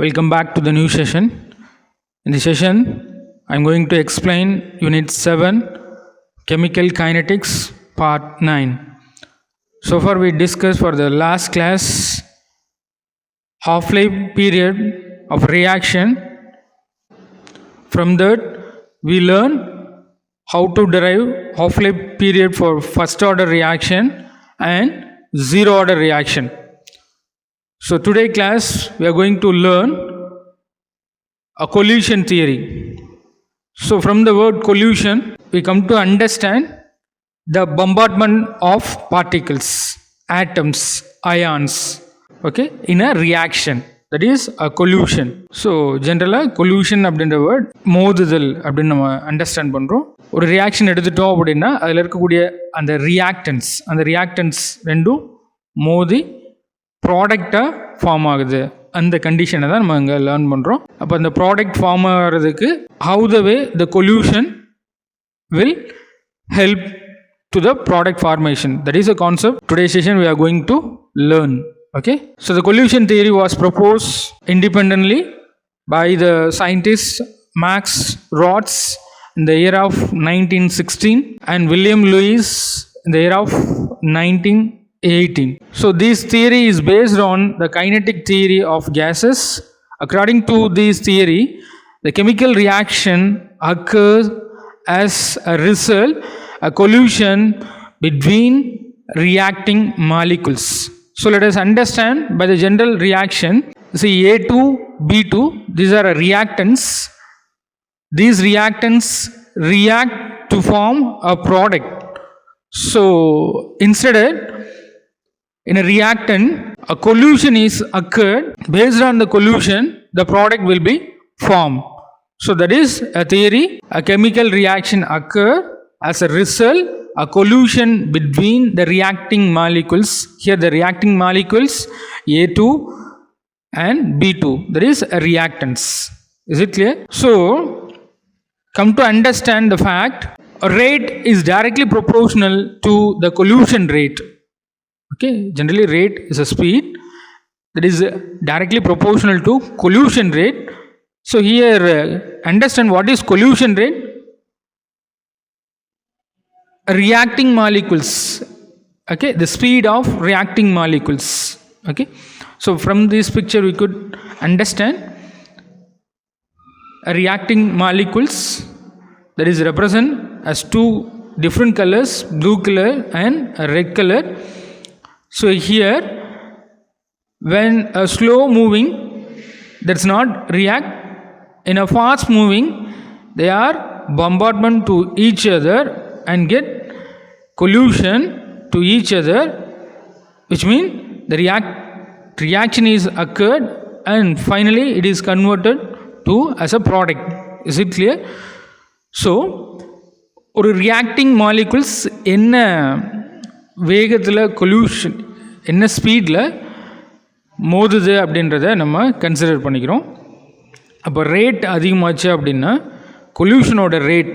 Welcome back to the new session. In this session, I am going to explain Unit 7, Chemical Kinetics, Part 9. So far we discussed for the last class half-life period of reaction. From that, we learn how to derive half-life period for first order reaction and zero order reaction. So today class we are going to learn a collision theory. So from the word collision we come to understand the bombardment of particles, atoms, ions, okay, in a reaction. That is a collision. So generally collision அப்படின்ற word மோதுதல் அப்படின்னு நம்ம understand பண்ணுறோம். ஒரு reaction எடுத்துட்டோம் அப்படின்னா அதில் இருக்கக்கூடிய அந்த ரியாக்டன்ஸ் ரெண்டும் மோதி ப்ராடக்டாக ஃபார்ம் ஆகுது. அந்த கண்டிஷனை தான் நம்ம இங்கே லேர்ன் பண்ணுறோம். அப்போ அந்த ப்ராடக்ட் ஃபார்ம் ஆகிறதுக்கு how the way the collision will help to the product formation. That is a concept. Today's session we are going to learn. Okay. So the collision theory was proposed independently by the scientist Max Rotz in the year of 1916 and William Lewis in the year of 1918. So this theory is based on the kinetic theory of gases. According to this theory, the chemical reaction occurs as a result a collision between reacting molecules. So let us understand by the general reaction. See A2, B2, these are reactants. These reactants react to form a product. So instead in a reactant a collision is occurred. Based on the collision the product will be formed. So that is a theory. A chemical reaction occur as a result a collision between the reacting molecules. Here the reacting molecules A2 and B2, that is a reactants. Is it clear? So come to understand the fact a rate is directly proportional to the collision rate. Okay, generally rate is a speed that is directly proportional to collision rate. So here understand what is collision rate. Reacting molecules, okay, the speed of reacting molecules. Okay, so from this picture we could understand a reacting molecules that is represent as two different colors, blue color and a red color. So here when a slow moving that's not react, in a fast moving they are bombardment to each other and get collision to each other, which means the reaction is occurred and finally it is converted to as a product. Is it clear? So ஒரு reacting molecules என்ன வேகத்தில் collision என்ன ஸ்பீடில் மோதுது அப்படின்றத நம்ம consider பண்ணிக்கிறோம். அப்போ rate அதிகமாச்சு அப்படின்னா கொல்யூஷனோட ரேட்,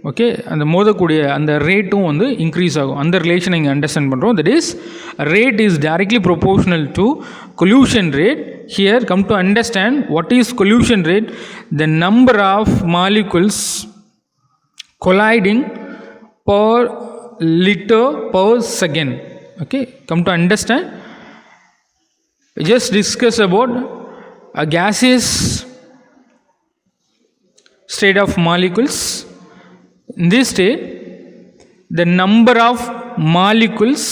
ஓகே, அந்த மோதக்கூடிய அந்த ரேட்டும் வந்து இன்க்ரீஸ் ஆகும். அந்த ரிலேஷனை இங்கே அண்டர்ஸ்டாண்ட் பண்ணுறோம். That is rate is directly proportional to collision rate. Here come to understand what is collision rate. The number of molecules colliding per liter per second. Okay, come to understand. We just discuss about a gaseous state of molecules. In this state the number of molecules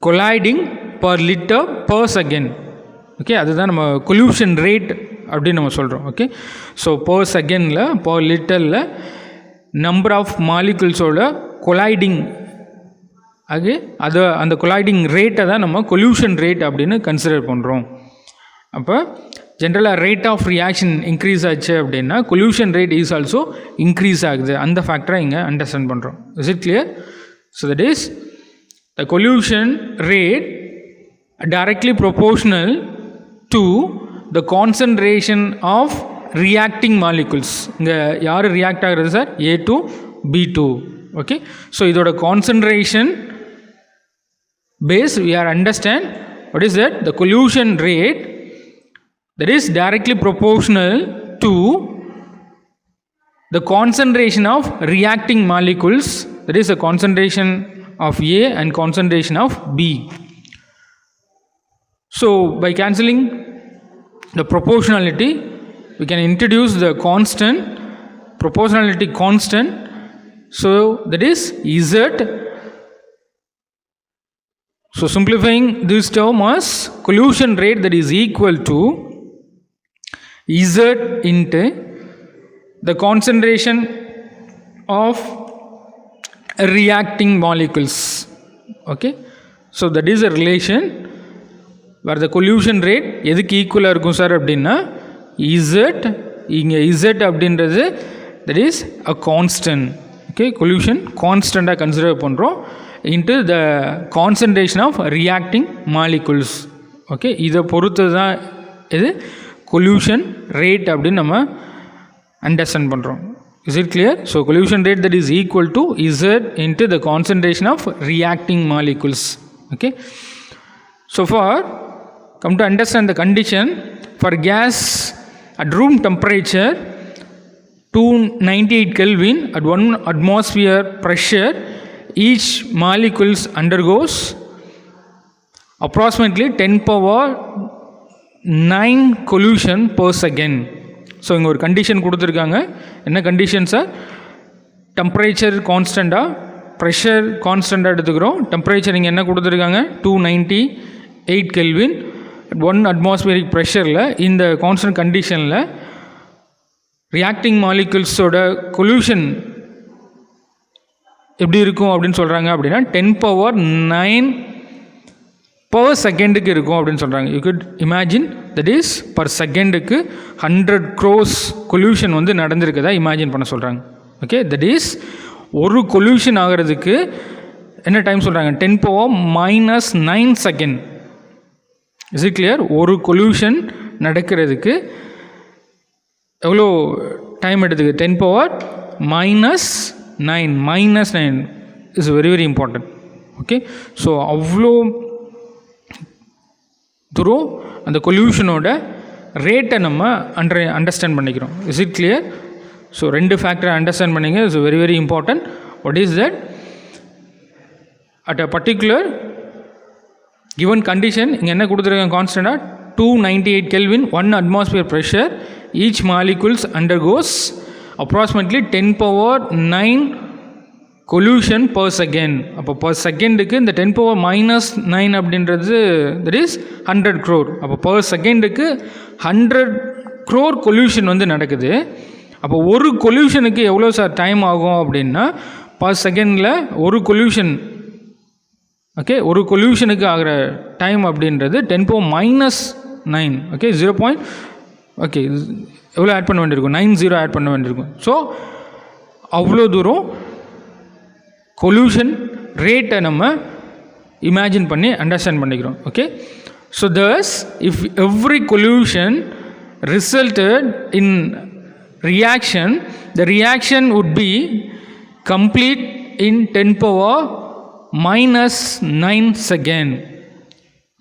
colliding per liter per second. Okay, அதுதான் நம்ம collision rate அப்படின்னு நம்ம சொல்கிறோம். Okay, so per செகண்டில் per லிட்டரில் number of மாலிகுல்ஸோட colliding அது அந்த colliding ரேட்டை தான் நம்ம கொல்யூஷன் ரேட் அப்படின்னு கன்சிடர் பண்ணுறோம். அப்போ ஜென்ரலாக ரேட் ஆஃப் ரியாக்ஷன் இன்க்ரீஸ் ஆச்சு அப்படின்னா collision rate is also increase ஆகுது. அந்த ஃபேக்டரை இங்கே அண்டர்ஸ்டாண்ட் பண்ணுறோம். Is it clear? So that is the collision rate directly proportional to the concentration of reacting molecules. இங்கே யார் ரியாக்ட் ஆகிறது sir? A2, B2. Okay, so இதோட concentration base we are understand what is that the collision rate that is directly proportional to the concentration of reacting molecules, that is the concentration of A and concentration of B. So by cancelling the proportionality, we can introduce the constant, proportionality constant. So that is Z. So simplifying this term as collision rate, that is equal to Z into the concentration of reacting molecules. Okay, so that is a relation where the collision rate எதுக்கு ஈக்குவலாக இருக்கும் sir அப்படின்னா Z, இங்கே Z அப்படின்றது that is a constant. Okay, collision கான்ஸ்டண்ட்டாக consider பண்ணுறோம் into the concentration of reacting molecules. Okay, இதை பொறுத்து தான் இது collision rate அப்படின்னு நம்ம அண்டர்ஸ்டாண்ட் பண்ணுறோம். Is it clear? So collision rate that is equal to Z into the concentration of reacting molecules. Okay, so far come to understand the condition for gas at room temperature 298 Kelvin at 1 atmosphere pressure, each molecules undergoes approximately 10 power 9 collision per second. So இங்கே ஒரு condition கொடுத்துருக்காங்க. என்ன condition sir? Temperature கான்ஸ்டண்ட்டாக, pressure கான்ஸ்டண்ட்டாக எடுத்துக்கிறோம். Temperature இங்கே என்ன கொடுத்துருக்காங்க? 298 கெல்வின், 1 அட்மாஸ்பியரிக் ப்ரெஷரில். இந்த கான்ஸ்டன்ட் கண்டிஷனில் ரியாக்டிங் மாலிகுல்ஸோட கொல்யூஷன் எப்படி இருக்கும் அப்படின்னு சொல்கிறாங்க அப்படின்னா 10 power 9 per செகண்டுக்கு இருக்கும் அப்படின்னு சொல்கிறாங்க. You could imagine that is per செகண்டுக்கு 100 crores கொல்யூஷன் வந்து நடந்திருக்குதா இமேஜின் பண்ண சொல்கிறாங்க. ஓகே, தட் இஸ் ஒரு கொல்யூஷன் ஆகிறதுக்கு என்ன டைம் சொல்கிறாங்க? 10 power -9 second. Is it clear? ஒரு கொல்யூஷன் நடக்கிறதுக்கு எவ்வளோ டைம் எடுத்துக்கு? 10 power -9 is very very important. Okay, so அவ்வளோ தூரம் அந்த கொல்யூஷனோட ரேட்டை நம்ம அண்டர்ஸ்டாண்ட் பண்ணிக்கிறோம். Is it clear? ஸோ ரெண்டு ஃபேக்டரை அண்டர்ஸ்டாண்ட் பண்ணிங்க. It's very very important. What is that? At a particular given condition இங்கே என்ன கொடுத்துருக்காங்க? கான்ஸ்டண்ட்டாக 298 Kelvin, 1 atmosphere pressure, each molecules undergoes approximately 10 power 9 collision per second. அப்போ per செகண்டுக்கு இந்த 10 power -9 அப்படின்றது that is 100 crore. அப்போ per செகண்டுக்கு 100 crore collision வந்து நடக்குது. அப்போ ஒரு கொல்யூஷனுக்கு எவ்வளோ சார் டைம் ஆகும் அப்படின்னா per செகண்டில் ஒரு கொல்யூஷன், ஓகே, ஒரு கொல்யூஷனுக்கு ஆகிற டைம் அப்படின்றது 10 power -9. ஓகே, 0. ஓகே, எவ்வளோ ஆட் பண்ண வேண்டியிருக்கும்? 90 ஆட் பண்ண வேண்டியிருக்கும். ஸோ அவ்வளோ தூரம் கொல்யூஷன் ரேட்டை நம்ம இமேஜின் பண்ணி அண்டர்ஸ்டாண்ட் பண்ணிக்கிறோம். Okay, so thus if every collision resulted in reaction, the reaction would be complete in 10 power -9 second.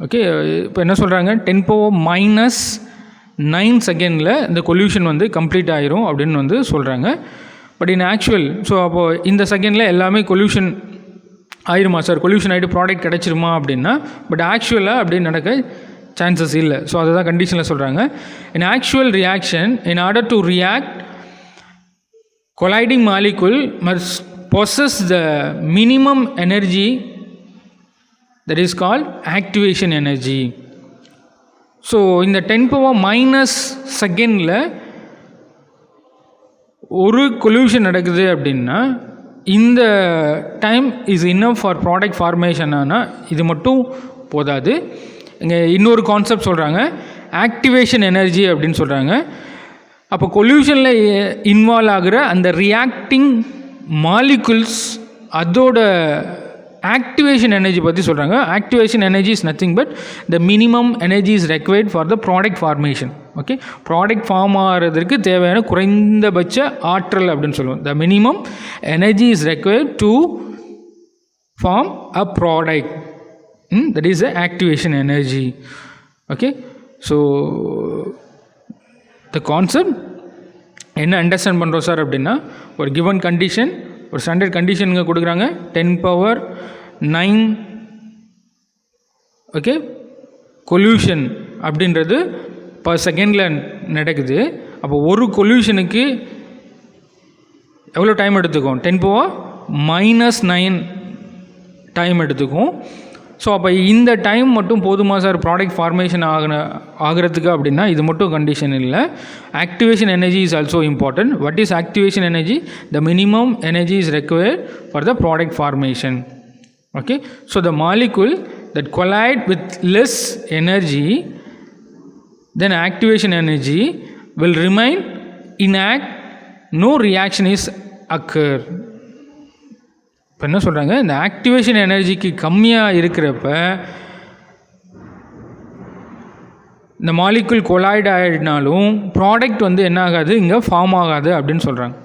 Okay, இப்போ என்ன சொல்கிறாங்க? 10 power -9 செகண்டில் இந்த கொல்யூஷன் வந்து கம்ப்ளீட் ஆகிரும் அப்படின்னு வந்து சொல்கிறாங்க. பட் இன் ஆக்சுவல், ஸோ அப்போது இந்த செகண்டில் எல்லாமே கொல்யூஷன் ஆயிருமா சார்? கொல்யூஷன் ஆகிட்டு ப்ராடக்ட் கிடச்சிருமா அப்படின்னா, பட் ஆக்சுவலாக அப்படி நடக்க சான்சஸ் இல்லை. ஸோ அதுதான் கண்டிஷனில் சொல்கிறாங்க. இன் actual reaction, in order to react, colliding molecule must possess the minimum energy that is called activation energy. So இந்த 10 power minus செகண்டில் ஒரு கொல்யூஷன் நடக்குது அப்படின்னா இந்த time is enough for product formation. ஆனால் இது மட்டும் போதாது. இங்கே இன்னொரு கான்செப்ட் சொல்கிறாங்க, ஆக்டிவேஷன் எனர்ஜி அப்படின்னு சொல்கிறாங்க. அப்போ கொல்யூஷனில் இன்வால்வ் ஆகிற அந்த ரியாக்டிங் மாலிகுல்ஸ் அதோட ஆக்டிவேஷன் எனர்ஜி பற்றி சொல்கிறாங்க. Activation energy is nothing but the minimum energy is required for the product formation. Okay, product form ஆகிறதுக்கு தேவையான குறைந்தபட்ச ஆற்றல் அப்படின்னு சொல்லுவோம். The minimum energy is required to form a product, that is the activation energy. Okay, so the concept என்ன understand பண்ணுறோம் sir அப்படின்னா, ஒரு கிவன் கண்டிஷன், ஒரு ஸ்டாண்டர்ட் கண்டிஷனுங்க கொடுக்குறாங்க, 10⁹ ஓகே, கொல்யூஷன் அப்படின்றது பர் செகண்டில் நடக்குது. அப்போ ஒரு கொல்யூஷனுக்கு எவ்வளோ டைம் எடுத்துக்கும்? 10⁻⁹ டைம் எடுத்துக்கும். ஸோ அப்போ இந்த டைம் மட்டும் போதுமா சார் ப்ராடக்ட் ஃபார்மேஷன் ஆகிறதுக்கு அப்படின்னா இது மட்டும் கண்டிஷன் இல்லை. Activation energy is also important. What is activation energy? The minimum energy is required for the product formation. Okay, so the molecule that collide with less energy than activation energy will remain inert, no reaction is occur. இப்போ என்ன சொல்கிறாங்க, இந்த activation எனர்ஜிக்கு கம்மியாக இருக்கிறப்ப இந்த molecule colloid ஆகினாலும் product வந்து என்ன ஆகாது, இங்கே ஃபார்ம் ஆகாது அப்படின்னு சொல்கிறாங்க.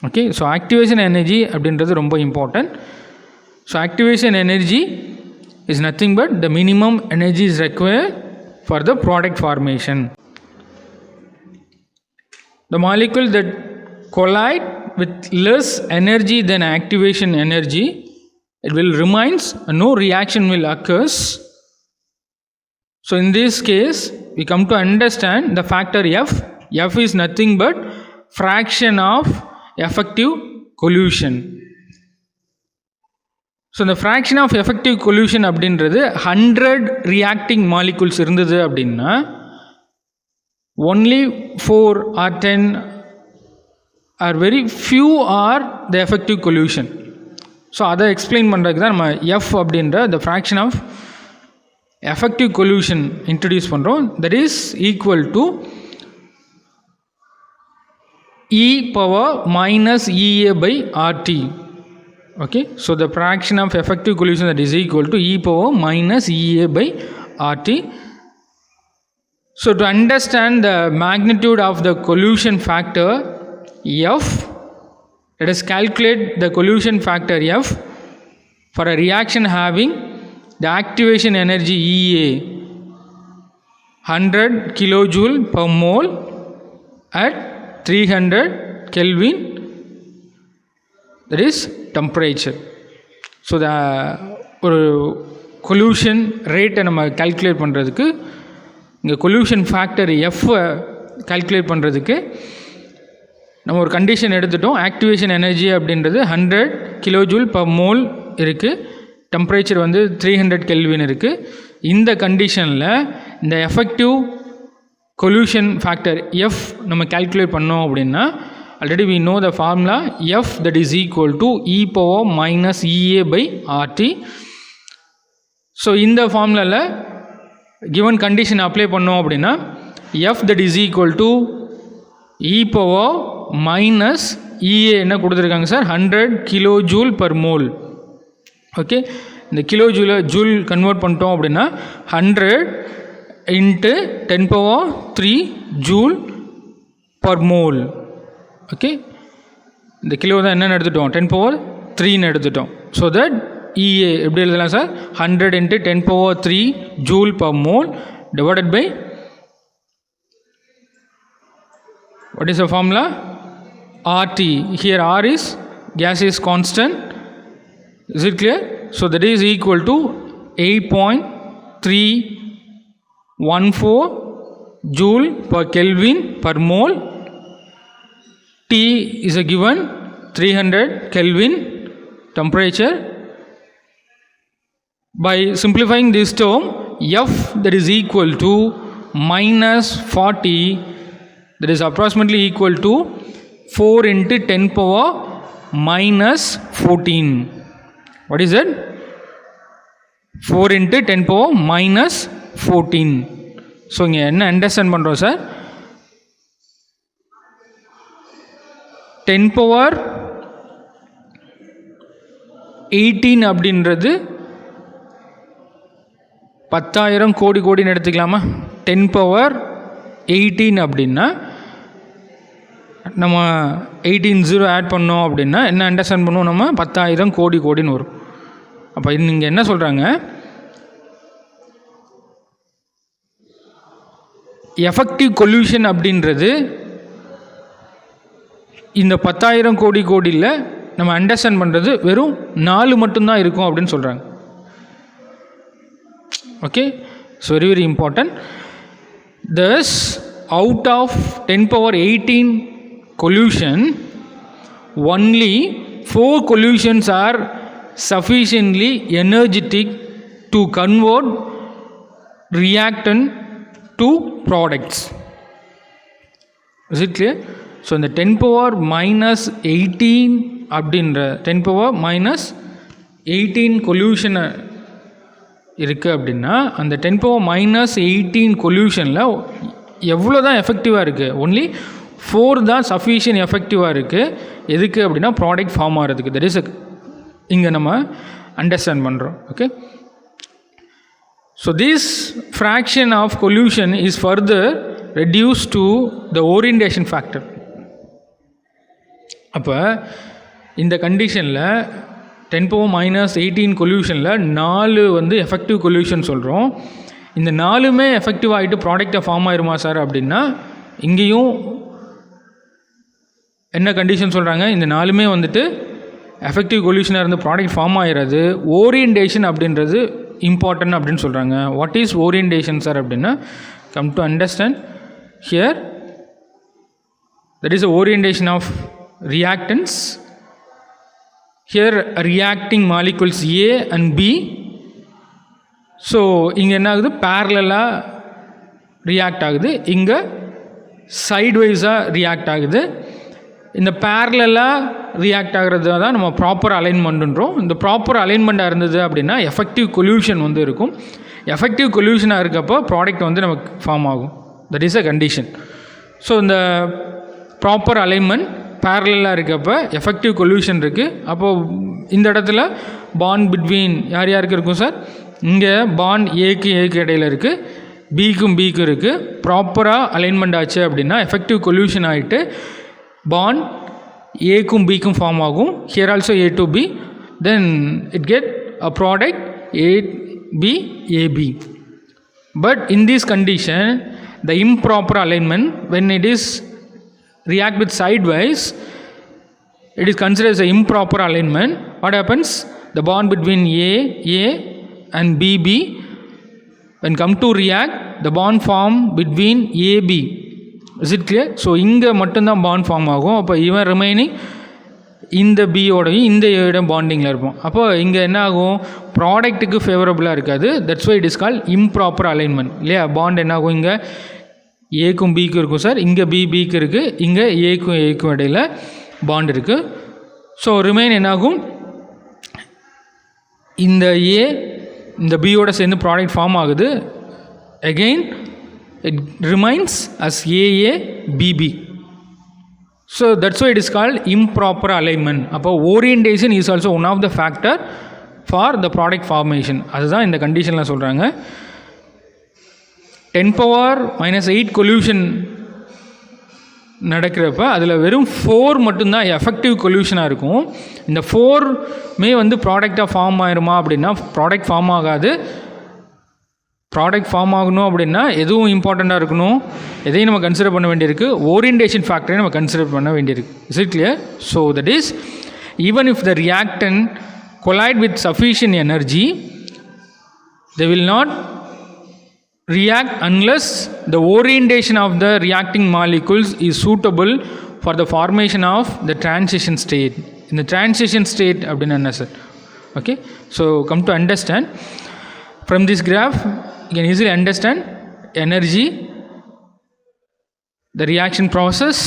ஓகே, ஸோ ஆக்டிவேஷன் எனர்ஜி அப்படின்றது ரொம்ப important. So activation energy is nothing but the minimum energy is required for the product formation. The molecule that collide with less energy than activation energy, it will remains, no reaction will occurs. So in this case we come to understand the factor F. F is nothing but fraction of effective collusion. So இந்த fraction of effective collision அப்படின்றது 100 reacting molecules இருந்தது அப்படின்னா only 4 or 10 or very few are the effective collision. So அதை explain பண்ணுறதுக்கு தான் நம்ம F அப்படின்ற the fraction of effective collision introduce பண்ணுறோம். That is equal to e⁻⁻ Okay, so the fraction of effective collusion that is equal to e⁻⁻ So to understand the magnitude of the collusion factor F, let us calculate the collusion factor F for a reaction having the activation energy EA 100 kilojoule per mole at 300 Kelvin, that is temperature. So the ஒரு coalition ரேட்டை நம்ம calculate பண்ணுறதுக்கு, இங்கே coalition factor எஃப்பை calculate பண்ணுறதுக்கு நம்ம ஒரு condition எடுத்துட்டோம். Activation energy அப்படின்றது 100 கிலோஜூல் பர் மோல் இருக்குது, டெம்பரேச்சர் வந்து 300 கெல்வின் இருக்குது. இந்த கண்டிஷனில் இந்த எஃபெக்டிவ் கொல்யூஷன் ஃபேக்டர் எஃப் நம்ம கால்குலேட் பண்ணோம் அப்படின்னா, already we know the formula F, that is equal to e⁻⁻ so இந்த ஃபார்முலாவில் given condition அப்ளை பண்ணோம் அப்படின்னா F that is equal to e⁻⁻ என்ன கொடுத்துருக்காங்க sir, 100 kilojoule per mole. Okay, இந்த ஜூல் கன்வெர்ட் பண்ணிட்டோம் அப்படின்னா 100 × 10⁻³ ஜூல் பர் மோல். ஓகே, இந்த கிலோ தான் என்னென்னு எடுத்துட்டோம், 10⁻³ எடுத்துட்டோம். ஸோ தட் EA எப்படி எழுதலாம் sir, 100 × 10⁻³ joule per mole divided by what is the formula, RT. Here R is gas is constant. Is it clear? So that is equal to 8.314 joule per Kelvin per mole. T is a given 300 Kelvin temperature. By simplifying this term, F that is equal to -40, that is approximately equal to 4 × 10⁻⁻14. What is it? 4 × 10⁻⁻14. So இங்கே என்ன understand பண்ணுறோம் sir, 10⁻18 அப்படின்றது 10,000 கோடி கோடின்னு எடுத்துக்கலாமா. 10⁻18 அப்படின்னா நம்ம 18 0 add பண்ணோம் அப்படின்னா என்ன அண்டர்ஸ்டாண்ட் பண்ணுவோம், நம்ம 10,000 கோடி கோடின்னு வரும். அப்போ இங்கே என்ன சொல்கிறாங்க, எஃபெக்டிவ் கொல்யூஷன் அப்படின்றது இந்த 10,000 கோடியில் நம்ம அண்டர்ஸ்டாண்ட் பண்ணுறது வெறும் 4 மட்டும்தான் இருக்கும் அப்படின்னு சொல்கிறாங்க. Okay, it's very very important. Thus, out of 10^18 collusion, only 4 collusions are sufficiently energetic to convert reactant to products. Is it clear? So, இந்த 10^-18 அப்படின்ற 10^-18 collusion இருக்குது அப்படின்னா அந்த 10^-18 கொல்யூஷனில் எவ்வளோ தான் எஃபெக்டிவாக இருக்குது? ஒன்லி 4 தான் சஃபிஷியன்ட் எஃபெக்டிவாக இருக்குது. எதுக்கு அப்படின்னா ப்ராடக்ட் ஃபார்ம் ஆகிறதுக்கு. தட் இஸ் இங்கே நம்ம அண்டர்ஸ்டாண்ட் பண்ணுறோம். Okay, so this fraction of collision is further reduce to the orientation factor. அப்போ இந்த கண்டிஷனில் 10^-18 கொல்யூஷனில் 4 வந்து எஃபெக்டிவ் கொல்யூஷன் சொல்கிறோம். இந்த 4மே எஃபெக்டிவ் ஆகிட்டு ப்ராடக்டை ஃபார்ம் ஆயிருமா சார் அப்படின்னா இங்கேயும் என்ன கண்டிஷன் சொல்கிறாங்க? இந்த 4மே வந்துட்டு எஃபெக்டிவ் கொல்யூஷனாக இருந்து ப்ராடக்ட் ஃபார்ம் ஆகிறது. ஓரியன்டேஷன் அப்படின்றது இம்பார்ட்டன்ட் அப்படின்னு சொல்கிறாங்க. வாட் இஸ் ஓரியன்டேஷன் சார் அப்படின்னா, come to understand here, that is orientation of reactants. Here reacting molecules A and B. ஸோ இங்கே என்ன ஆகுது? பேரலாக ரியாக்ட் ஆகுது. இங்கே சைட்வைஸாக ரியாக்ட் ஆகுது. இந்த பேரலாக ரியாக்ட் ஆகிறது தான் நம்ம ப்ராப்பர் அலைன்மெண்ட்டுன்றோம். இந்த ப்ராப்பர் அலைன்மெண்ட்டாக இருந்தது அப்படின்னா எஃபெக்டிவ் கொல்யூஷன் வந்து இருக்கும். எஃபெக்டிவ் கொல்யூஷனாக இருக்கப்போ ப்ராடக்ட் வந்து நமக்கு ஃபார்ம் ஆகும். That is a condition. So இந்த ப்ராப்பர் அலைன்மெண்ட் பேரலாக இருக்கப்போ எஃபெக்டிவ் கொல்யூஷன் இருக்குது. அப்போது இந்த இடத்துல பாண்ட் பிட்வீன் யார் யாருக்கு இருக்கும் சார்? இங்கே பாண்ட் ஏக்கு இடையில் இருக்குது, பிக்கும் இருக்குது. ப்ராப்பராக அலைன்மெண்ட் ஆச்சு அப்படின்னா எஃபெக்டிவ் கொல்யூஷன் ஆகிட்டு பாண்ட் ஏக்கும் பிக்கும் ஃபார்ம் ஆகும். Here also A to B, then it get a product AB AB. But in this condition, the improper alignment, when it is react with sidewise, it is considered as an improper alignment. What happens? The bond between A and B, when come to react, the bond form between AB. Is it clear? So இங்கே மட்டும்தான் bond form ஆகும். அப்போ இவன் remaining இந்த பியோடையும் இந்த ஏடும் பாண்டிங்கில் இருப்போம். அப்போ இங்கே என்ன ஆகும்? ப்ராடக்ட்டுக்கு ஃபேவரபுளாக இருக்காது. That's why it is call improper alignment இல்லையா? பாண்ட் என்ன ஆகும்? இங்கே ஏக்கும் பிக்கும் இருக்கும் சார், இங்கே பிக்கு இருக்குது, இங்கே ஏக்கும் இடையில் பாண்ட் இருக்குது. ஸோ ரிமைன் என்னாகும்? இந்த ஏ இந்த பியோட சேர்ந்து ப்ராடக்ட் ஃபார்ம் ஆகுது. Again it remains as A A B B. So that's why it is called improper alignment. அப்போ orientation is also one of the factor for the product formation. அதுதான் இந்த கண்டிஷனில் சொல்கிறாங்க. 10^-8 கொல்யூஷன் நடக்கிறப்ப அதில் வெறும் 4 மட்டும்தான் எஃபெக்டிவ் கொல்யூஷனாக இருக்கும். இந்த 4மே வந்து ப்ராடக்டாக ஃபார்ம் ஆயிருமா அப்படின்னா ப்ராடக்ட் ஃபார்ம் ஆகாது. ப்ராடக்ட் ஃபார்ம் ஆகணும் அப்படின்னா எதுவும் இம்பார்ட்டண்ட்டாக இருக்கணும், எதையும் நம்ம கன்சிடர் பண்ண வேண்டியிருக்கு, ஓரியன்டேஷன் ஃபேக்டரையும் நம்ம கன்சிடர் பண்ண வேண்டியிருக்கு. Is it clear? So that is even if the reactant collide with sufficient energy, they will not react unless the orientation of the reacting molecules is suitable for the formation of the transition state. In the transition state அப்படின்னா என்ன sir? Okay, so come to understand from this graph you can easily understand energy, the reaction process,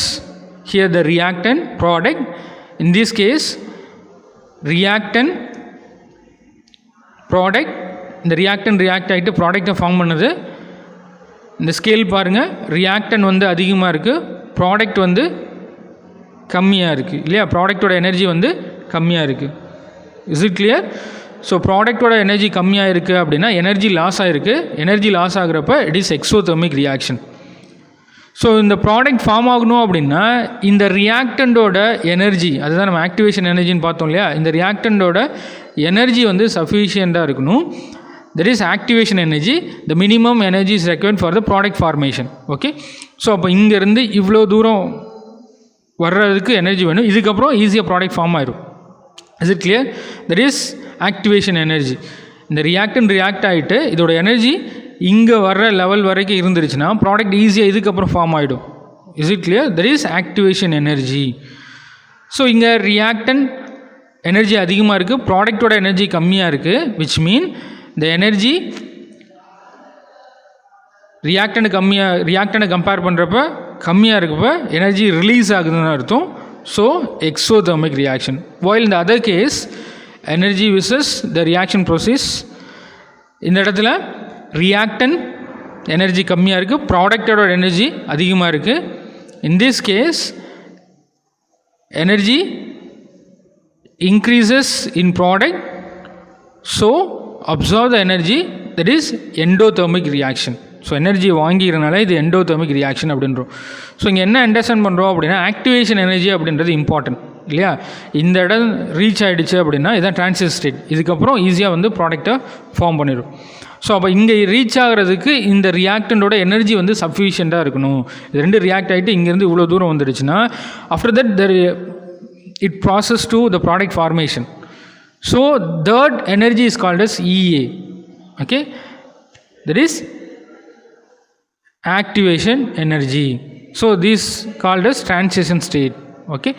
here the reactant, product. In this case reactant, product, இந்த reactant react ஆகிட்டு ப்ராடக்டை form பண்ணுது. இந்த scale பாருங்கள், ரியாக்டன் வந்து அதிகமாக இருக்குது, ப்ராடக்ட் வந்து கம்மியாக இருக்குது இல்லையா? ப்ராடக்டோட எனர்ஜி வந்து கம்மியாக இருக்குது. Is it clear? ஸோ ப்ராடக்டோட எனர்ஜி கம்மியாக இருக்குது அப்படின்னா எனர்ஜி லாஸ் ஆகிருக்கு. எனர்ஜி லாஸ் ஆகிறப்ப it is exothermic reaction. So இந்த ப்ராடக்ட் ஃபார்ம் ஆகணும் அப்படின்னா இந்த ரியாக்டண்டோட எனர்ஜி, அதுதான் நம்ம ஆக்டிவேஷன் எனர்ஜின்னு பார்த்தோம் இல்லையா? இந்த ரியாக்டண்டோட எனர்ஜி வந்து சஃபிஷியண்ட்டாக இருக்கணும். that is activation energy. The minimum energy is required for the product formation. Okay, so அப்போ இங்கேருந்து இவ்வளோ தூரம் வர்றதுக்கு எனர்ஜி வேணும். இதுக்கப்புறம் ஈஸியாக ப்ராடக்ட் ஃபார்ம் ஆயிடும். Is it clear? That is activation energy. இந்த ரியாக்ட் ஆகிட்டு இதோட எனர்ஜி இங்கே வர்ற லெவல் வரைக்கும் இருந்துருச்சுன்னா ப்ராடக்ட் ஈஸியாக இதுக்கப்புறம் ஃபார்ம் ஆகிடும். Is it clear? That is activation energy. So இங்கே ரியாக்டன் எனர்ஜி அதிகமாக இருக்குது, ப்ராடக்டோட எனர்ஜி கம்மியாக இருக்குது. விச் மீன் இந்த எனர்ஜி ரியாக்டனை கம்பேர் பண்ணுறப்ப கம்மியாக இருக்கப்ப எனர்ஜி ரிலீஸ் ஆகுதுன்னு அர்த்தம். So exothermic reaction. while in the other case energy versus the reaction process, இந்த இடத்துல ரியாக்டன் எனர்ஜி கம்மியாக இருக்குது, ப்ராடக்டோட எனர்ஜி அதிகமாக இருக்குது. In this case energy increases in product, so absorb the energy, that is endothermic reaction. So எனர்ஜியை வாங்கிக்கிறனால இது எண்டோதெர்மிக் ரியாக்ஷன் அப்படின்றோம். ஸோ இங்கே என்ன அண்டர்ஸ்டாண்ட் பண்ணுறோம் அப்படின்னா ஆக்டிவேஷன் எனர்ஜி அப்படின்றது இம்பார்ட்டன்ட் இல்லையா? இந்த இடம் ரீச் ஆகிடுச்சு அப்படின்னா இதுதான் ட்ரான்சிட் ஸ்டேட். இதுக்கப்புறம் ஈஸியாக வந்து ப்ராடக்டை ஃபார்ம் பண்ணிடும். ஸோ அப்போ இங்கே ரீச் ஆகிறதுக்கு இந்த ரியாக்டண்டோட எனர்ஜி வந்து சஃபிஷியண்ட்டாக இருக்கணும். இது ரெண்டு ரியாக்ட் ஆகிட்டு இங்கேருந்து இவ்வளோ தூரம் வந்துடுச்சுன்னா after that it process to the product formation. So that energy is called as EA. Okay, that is activation energy. So this called as transition state. Okay,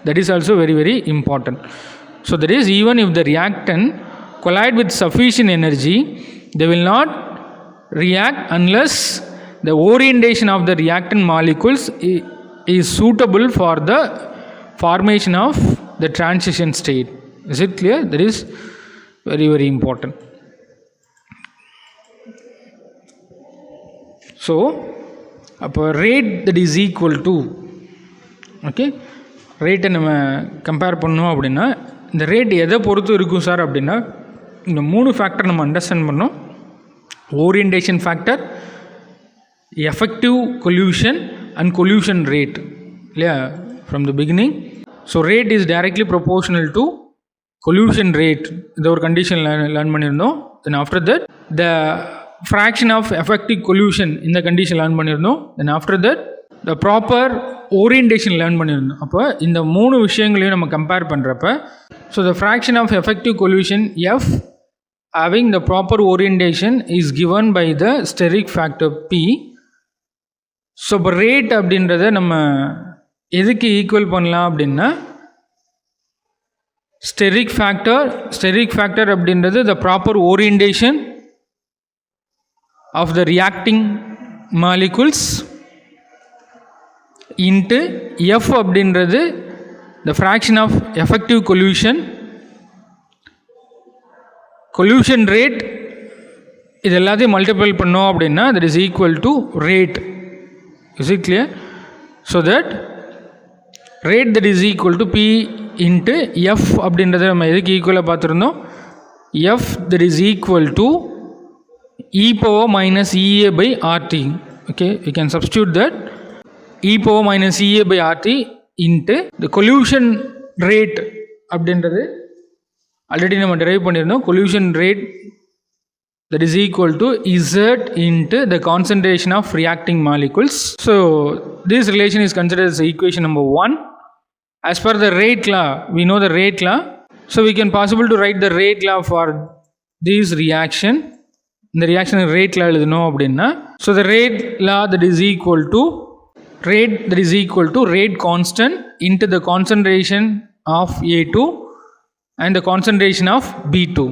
that is also very very important. So that is, even if the reactant collide with sufficient energy, they will not react unless the orientation of the reactant molecules is suitable for the formation of the transition state. Is it clear? That is very very important. So அப்போ rate that is equal to, okay, ரேட்டை நம்ம compare பண்ணோம் அப்படின்னா இந்த rate எதை பொறுத்து இருக்கும் sir அப்படின்னா இந்த 3 ஃபேக்டர் நம்ம அண்டர்ஸ்டாண்ட் பண்ணோம். Orientation factor, effective collision and collision rate இல்லையா from the beginning. So rate is directly proportional to collision rate. இதை ஒரு கண்டிஷன் லேர்ன் பண்ணியிருந்தோம். Then after that the fraction of effective collusion இந்த condition learn பண்ணியிருந்தோம். Then after that the proper orientation learn பண்ணியிருந்தோம். அப்போ இந்த 3 விஷயங்களையும் நம்ம கம்பேர் பண்ணுறப்ப so the fraction of effective collision F having the proper orientation is given by the steric factor P. So இப்போ rate அப்படின்றத நம்ம எதுக்கு ஈக்குவல் பண்ணலாம் அப்படின்னா ஸ்டெரிக் ஃபேக்டர் அப்படின்றது த proper orientation of the reacting molecules into F அப்படின்றது the fraction of effective collusion rate. இது எல்லாத்தையும் மல்டிபிள் பண்ணோம் அப்படின்னா that is equal to rate. Is it clear? So that rate that is equal to P into F அப்படின்றத நம்ம எதுக்கு ஈக்குவலாக பார்த்துருந்தோம்? F that is equal to e power minus EA by RT. Okay, we can substitute that e power minus EA by RT into the collusion rate அப்படின்றது already நம்ம derive பண்ணியிருந்தோம். collusion rate that is equal to Z into the concentration of reacting molecules. So this relation is considered as equation number 1. As per the rate law, we know the rate law, so we can possible to write the rate law for this reaction. இந்த reaction ரேட்டில் எழுதணும் அப்படின்னா so the rate law that is equal to rate constant into the concentration of A2 and the concentration of B2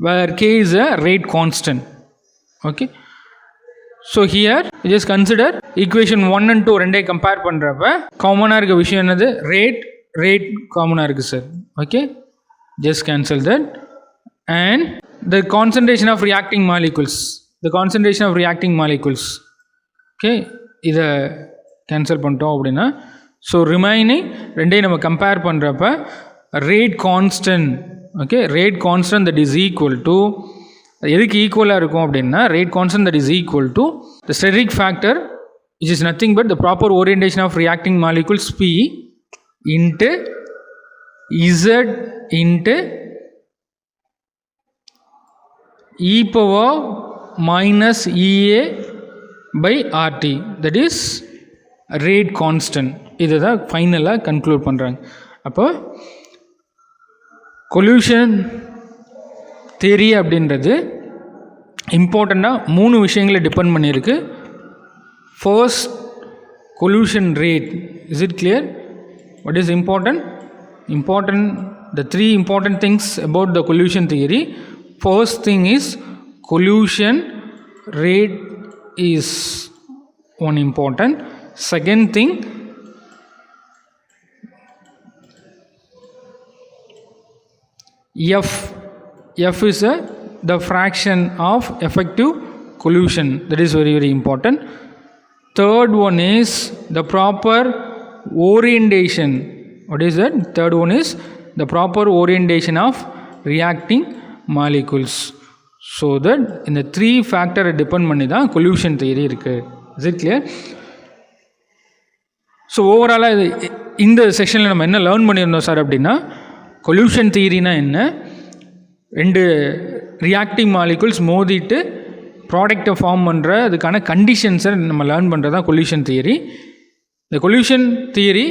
where K is a rate constant. Okay, so here just consider equation 1 and 2 ரெண்டே compare பண்ணுறப்ப காமனாக இருக்க விஷயம் என்னது? Rate காமனாக இருக்குது sir. Okay, just cancel that. And the concentration of reacting molecules, okay, இதை cancel பண்ணிட்டோம் அப்படின்னா ஸோ ரிமைனிங் ரெண்டையும் நம்ம கம்பேர் பண்ணுறப்ப rate constant, okay, rate constant that is equal to எதுக்கு ஈக்குவலாக இருக்கும் அப்படின்னா rate constant that is equal to the steric factor which is nothing but the proper orientation of reacting molecules P into Z into e power minus EA by RT, that is rate constant. இதை தான் ஃபைனலாக conclude பண்ணுறாங்க. அப்போ coalition theory அப்படின்றது இம்பார்ட்டண்ட்டாக 3 விஷயங்களை depend பண்ணியிருக்கு. First, collusion rate. Is it clear? What is important? The 3 important things about the collusion theory. First thing is collusion rate is one important. Second thing, F is the fraction of effective collusion. That is very, very important. Third one is the proper orientation. What is that? Third one is the proper orientation of reacting molecules. So that in the 3 factor depend பண்ணி தான் collusion theory இருக்கு. Is it clear? So ஓவராலாக இந்த செக்ஷனில் நம்ம என்ன learn பண்ணியிருந்தோம் sir அப்படின்னா, கொல்யூஷன் தியரினா என்ன, 2 ரியாக்டிங் மாலிகுல்ஸ் மோதிட்டு ப்ராடக்டை ஃபார்ம் பண்ணுற அதுக்கான கண்டிஷன்ஸை நம்ம லேர்ன் பண்ணுறது தான் கொல்யூஷன் தியரி. இந்த கொல்யூஷன் தியரி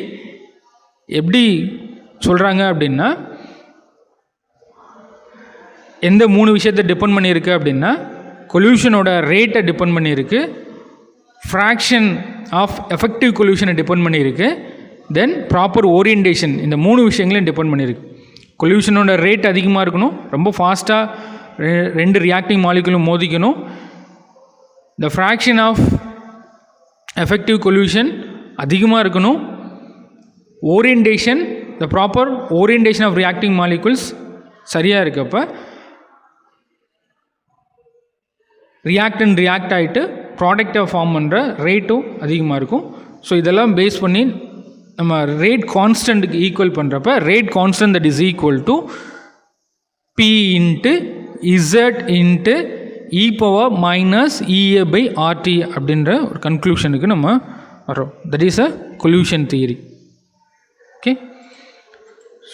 எப்படி சொல்கிறாங்க அப்படின்னா, எந்த 3 விஷயத்தை டிபெண்ட் பண்ணியிருக்கு அப்படின்னா, கொல்யூஷனோட ரேட்டை டிபெண்ட் பண்ணியிருக்கு, ஃப்ராக்ஷன் ஆஃப் எஃபெக்டிவ் கொல்யூஷனை டிபெண்ட் பண்ணியிருக்கு, தென் ப்ராப்பர் ஓரியன்டேஷன், இந்த 3 விஷயங்களையும் டிபெண்ட் பண்ணியிருக்கு. கொல்யூஷனோட ரேட் அதிகமாக இருக்கணும், ரொம்ப ஃபாஸ்ட்டாக 2 ரியாக்டிங் மாலிகுலும் மோதிக்கணும். The fraction of effective collision அதிகமாக இருக்கணும். Orientation, the proper orientation of reacting molecules சரியாக இருக்கப்போ ரியாக்ட் ஆகிட்டு ப்ராடக்டை ஃபார்ம் பண்ணுற ரேட்டும் அதிகமாக இருக்கும். ஸோ இதெல்லாம் பேஸ் பண்ணி நம்ம ரேட் கான்ஸ்டன்ட்டுக்கு ஈக்குவல் பண்ணுறப்ப rate constant that is equal to P into Z into e power minus EA by RT அப்படின்ற ஒரு கன்க்ளூஷனுக்கு நம்ம வரோம். That is a coalition theory. Okay,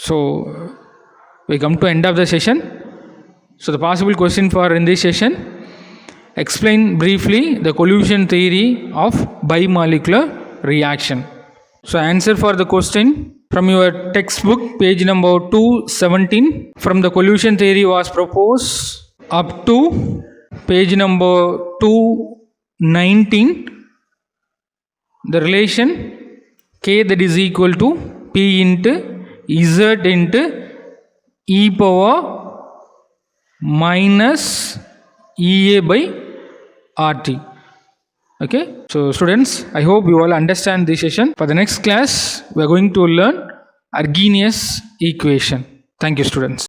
so we come to end of the session. So the possible question for in this session, explain briefly the collusion theory of bimolecular reaction. So answer for the question from your textbook, page number 217. From the collusion theory was proposed up to page number 219. The relation K that is equal to P into Z into e power minus EA by RT. Okay, so students, I hope you all understand this session. For the next class, we are going to learn Arrhenius equation. Thank you, students.